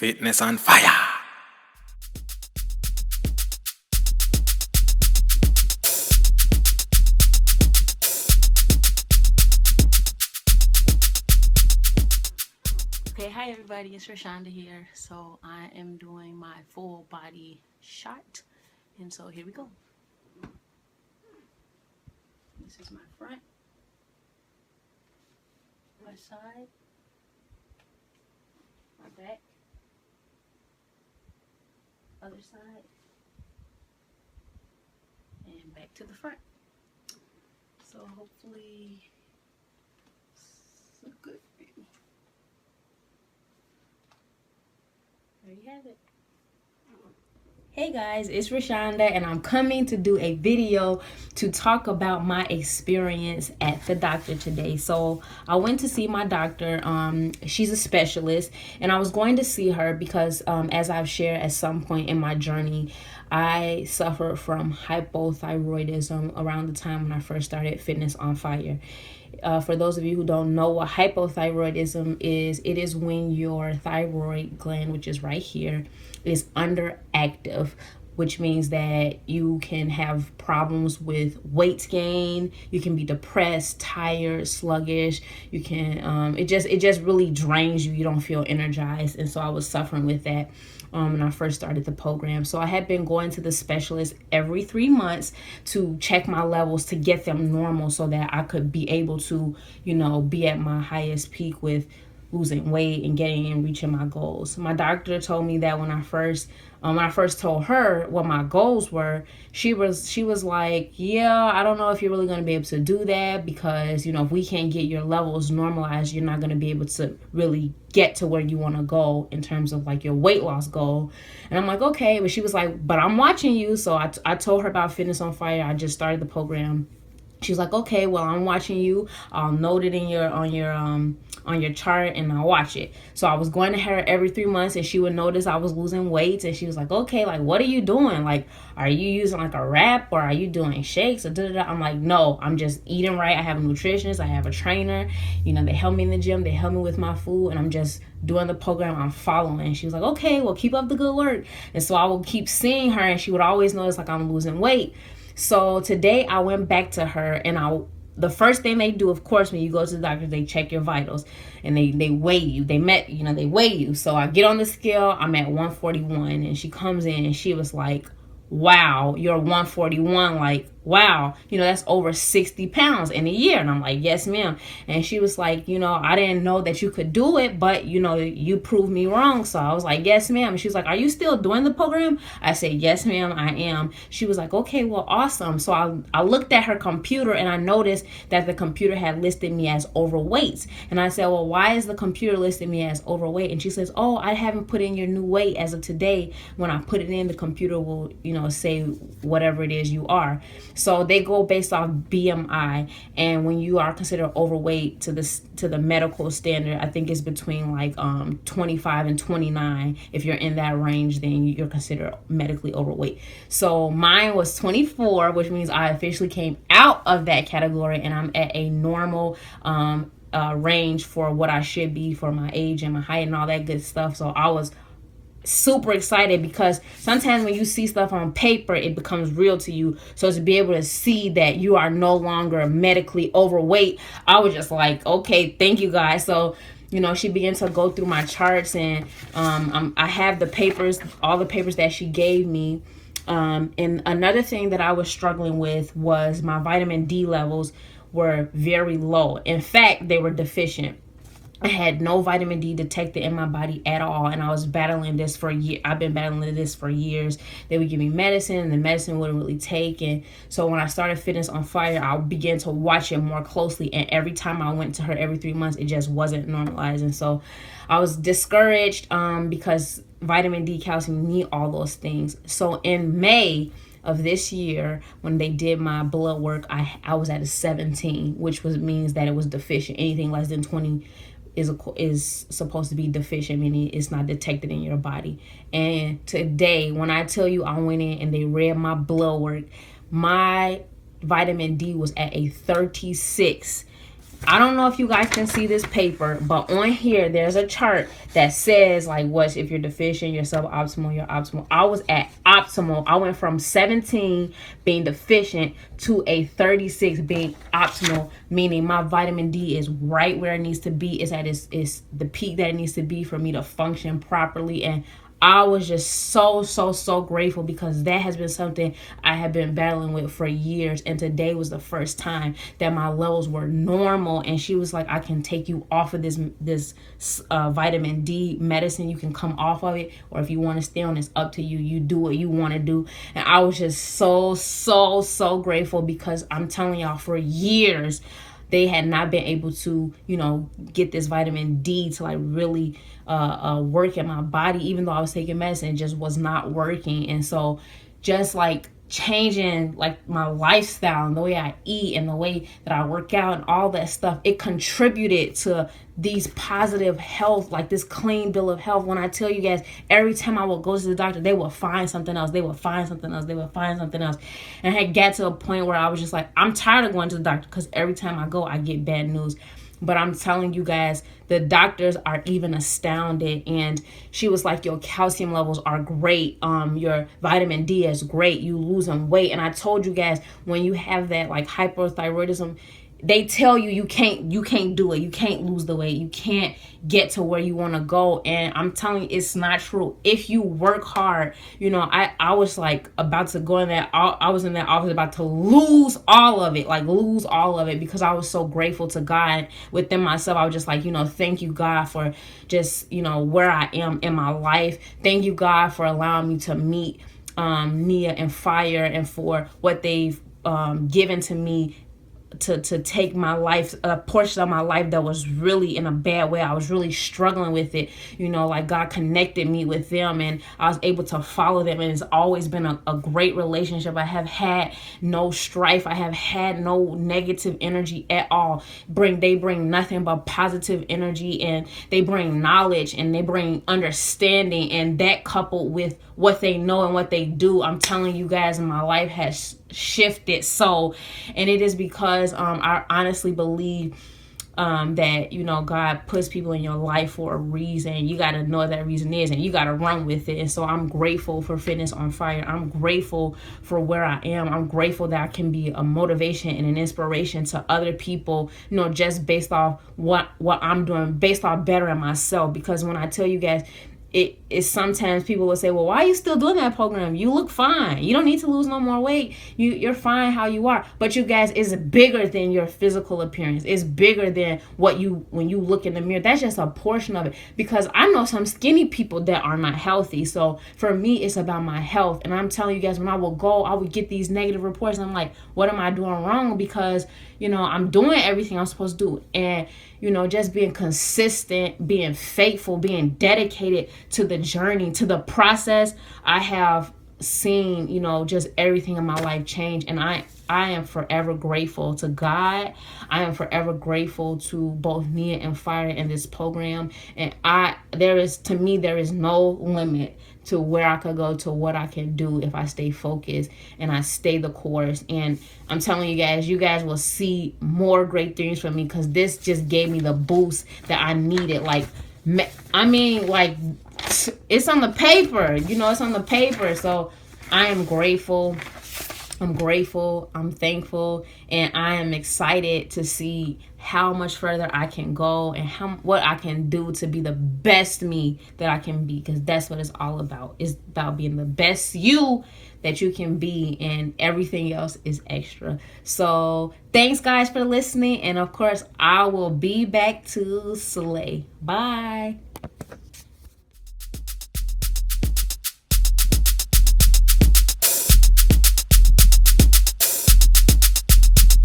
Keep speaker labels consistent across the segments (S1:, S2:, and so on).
S1: Fitness on fire.
S2: Okay, hi everybody, it's Rashonda here. So I am doing my full body shot, and so here we go. This is my front, my side, my back, other side, and back to the front. So hopefully it's a good view. There you have it. Hey guys, it's Rashonda, and I'm coming to do a video to talk about my experience at the doctor today. So I went to see my doctor. She's a specialist, and I was going to see her because as I've shared at some point in my journey, I suffered from hypothyroidism around the time when I first started Fitness on Fire. For those of you who don't know what hypothyroidism is, it is when your thyroid gland, which is right here, is underactive, which means that you can have problems with weight gain. You can be depressed, tired, sluggish. You can it just really drains you. You don't feel energized. And so I was suffering with that when I first started the program. So I had been going to the specialist every 3 months to check my levels to get them normal so that I could be able to, be at my highest peak with losing weight and getting and reaching my goals. My doctor told me that when I first told her what my goals were, she was like, yeah, I don't know if you're really going to be able to do that because, if we can't get your levels normalized, you're not going to be able to really get to where you want to go in terms of like your weight loss goal. And I'm like, okay. But she was like, but I'm watching you. So I told her about Fitness on Fire. I just started the program. She's like, okay, well, I'm watching you. I'll note it on your chart, and I'll watch it. So I was going to her every 3 months, and she would notice I was losing weight, and she was like, okay, like, what are you doing? Like, are you using like a wrap, or are you doing shakes or da-da-da? I'm like, no, I'm just eating right. I have a nutritionist, I have a trainer. They help me in the gym, they help me with my food, and I'm just doing the program, I'm following. And she was like, okay, well, keep up the good work. And so I would keep seeing her, and she would always notice like I'm losing weight. So today I went back to her, and the first thing they do, of course, when you go to the doctor, they check your vitals and they weigh you. They weigh you. So I get on the scale, I'm at 141, and she comes in and she was like, wow, you're 141. Like, wow, that's over 60 pounds in a year. And I'm like, yes, ma'am. And she was like, I didn't know that you could do it, but you proved me wrong. So I was like, yes, ma'am. And she was like, are you still doing the program? I said, yes, ma'am, I am. She was like, okay, well, awesome. So I looked at her computer, and I noticed that the computer had listed me as overweight. And I said, well, why is the computer listing me as overweight? And she says, oh, I haven't put in your new weight as of today. When I put it in, the computer will, say whatever it is you are. So they go based off BMI, and when you are considered overweight to the medical standard, I think it's between like 25 and 29. If you're in that range, then you're considered medically overweight. So mine was 24, which means I officially came out of that category, and I'm at a normal range for what I should be for my age and my height and all that good stuff. So I was super excited because sometimes when you see stuff on paper, it becomes real to you. So to be able to see that you are no longer medically overweight, I was just like, okay, thank you guys. So she began to go through my charts, and I have the papers, all the papers that she gave me. And another thing that I was struggling with was my vitamin D levels were very low. In fact, they were deficient. I had no vitamin D detected in my body at all, and I was battling this for a year. I've been battling this for years. They would give me medicine, and the medicine wouldn't really take. And so when I started Fitness on Fire, I began to watch it more closely. And every time I went to her every 3 months, it just wasn't normalized. And so I was discouraged because vitamin D, calcium, you need all those things. So in May of this year, when they did my blood work, I was at a 17, which means that it was deficient. Anything less than 20 is supposed to be deficient, meaning it's not detected in your body. And today, when I tell you I went in and they read my blood work, my vitamin D was at a 36. I don't know if you guys can see this paper, but on here there's a chart that says like what if you're deficient, you're suboptimal, you're optimal. I was at optimal. I went from 17 being deficient to a 36 being optimal, meaning my vitamin D is right where it needs to be. It's at it's the peak that it needs to be for me to function properly. And I was just so grateful, because that has been something I have been battling with for years. And today was the first time that my levels were normal. And she was like, I can take you off of this vitamin D medicine. You can come off of it. Or if you want to stay on, it's up to you. You do what you want to do. And I was just so grateful, because I'm telling y'all, for years, they had not been able to, get this vitamin D to like really work in my body. Even though I was taking medicine, it just was not working. And so just like changing like my lifestyle and the way I eat and the way that I work out and all that stuff, it contributed to these positive health, like this clean bill of health. When I tell you guys, every time I would go to the doctor, they would find something else. They would find something else. They would find something else. And I had got to a point where I was just like, I'm tired of going to the doctor, because every time I go, I get bad news. But I'm telling you guys, the doctors are even astounded. And she was like, your calcium levels are great. Your vitamin D is great. You losing weight. And I told you guys, when you have that like hyperthyroidism, they tell you you can't do it. You can't lose the weight. You can't get to where you want to go. And I'm telling you, it's not true. If you work hard, I was like about to go in that. I was in that office about to lose all of it, because I was so grateful to God within myself. I was just like, thank you, God, for just, where I am in my life. Thank you, God, for allowing me to meet Nia and Fire, and for what they've given to me to take my life, a portion of my life that was really in a bad way. I was really struggling with it. Like God connected me with them, and I was able to follow them. And it's always been a great relationship. I have had no strife. I have had no negative energy at all. They bring nothing but positive energy, and they bring knowledge, and they bring understanding. And that, coupled with what they know and what they do, I'm telling you guys, my life has shifted. And it is because I honestly believe that God puts people in your life for a reason. You got to know what that reason is, and you got to run with it. And so I'm grateful for Fitness on Fire. I'm grateful for where I am. I'm grateful that I can be a motivation and an inspiration to other people, just based off what I'm doing, based off bettering myself. Because when I tell you guys, it is sometimes people will say, well, why are you still doing that program? You look fine. You don't need to lose no more weight. You're fine how you are. But you guys, it's bigger than your physical appearance. It's bigger than when you look in the mirror. That's just a portion of it. Because I know some skinny people that are not healthy. So for me, it's about my health. And I'm telling you guys, when I would get these negative reports. And I'm like, what am I doing wrong? Because, I'm doing everything I'm supposed to do. And, just being consistent, being faithful, being dedicated to the journey, to the process, I have seen, just everything in my life change. And I am forever grateful to God. I am forever grateful to both Nia and Fire in this program. And there is no limit to where I could go, to what I can do if I stay focused and I stay the course. And I'm telling you guys will see more great things from me, because this just gave me the boost that I needed. It's on the paper, it's on the paper. So I am grateful. I'm thankful, and I am excited to see how much further I can go and what I can do to be the best me that I can be, because that's what it's all about. It's about being the best you that you can be, and everything else is extra. So thanks guys for listening, and of course I will be back to slay. Bye.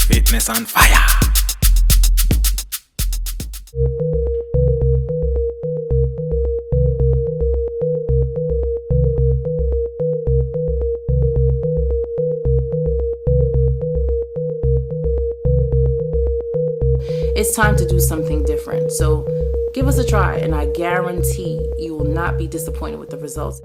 S1: Fitness on Fire.
S3: It's time to do something different. So give us a try, and I guarantee you will not be disappointed with the results.